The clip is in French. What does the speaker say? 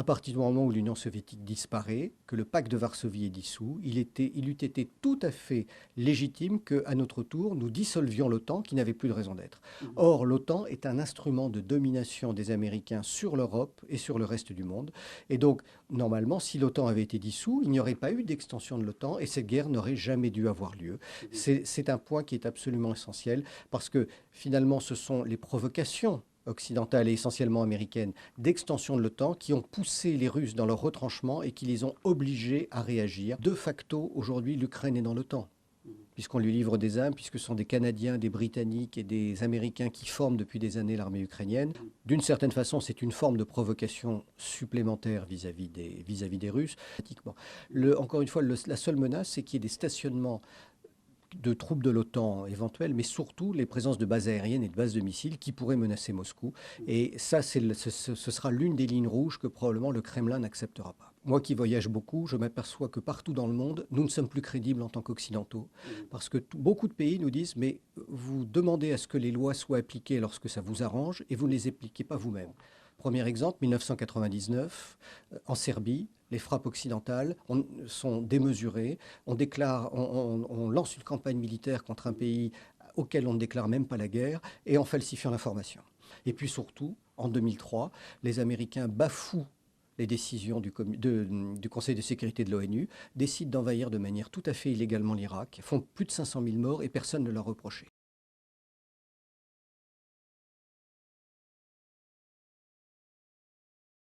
À partir du moment où l'Union soviétique disparaît, que le pacte de Varsovie est dissous, il eût été tout à fait légitime qu'à notre tour, nous dissolvions l'OTAN qui n'avait plus de raison d'être. Mhm. Or, l'OTAN est un instrument de domination des Américains sur l'Europe et sur le reste du monde. Et donc, normalement, si l'OTAN avait été dissous, il n'y aurait pas eu d'extension de l'OTAN et cette guerre n'aurait jamais dû avoir lieu. Mhm. C'est un point qui est absolument essentiel parce que finalement, ce sont les provocations occidentales et essentiellement américaines d'extension de l'OTAN qui ont poussé les Russes dans leur retranchement et qui les ont obligés à réagir. De facto, aujourd'hui, l'Ukraine est dans l'OTAN, Mhm. puisqu'on lui livre des armes, puisque ce sont des Canadiens, des Britanniques et des Américains qui forment depuis des années l'armée ukrainienne. Mhm. D'une certaine façon, c'est une forme de provocation supplémentaire vis-à-vis des Russes. Encore une fois, la seule menace, c'est qu'il y ait des stationnements de troupes de l'OTAN éventuelles, mais surtout les présences de bases aériennes et de bases de missiles qui pourraient menacer Moscou. Mhm. Et ça, ce sera l'une des lignes rouges que probablement le Kremlin n'acceptera pas. Moi qui voyage beaucoup, je m'aperçois que partout dans le monde, nous ne sommes plus crédibles en tant qu'Occidentaux, Mhm. parce que beaucoup de pays nous disent, mais vous demandez à ce que les lois soient appliquées lorsque ça vous arrange, et vous ne les appliquez pas vous-même. Premier exemple, 1999, en Serbie, les frappes occidentales sont démesurées. On lance une campagne militaire contre un pays auquel on ne déclare même pas la guerre et en falsifiant l'information. Et puis surtout, en 2003, les Américains bafouent les décisions du Conseil de sécurité de l'ONU, décident d'envahir de manière tout à fait illégalement l'Irak, font plus de 500 000 morts et personne ne leur reproche.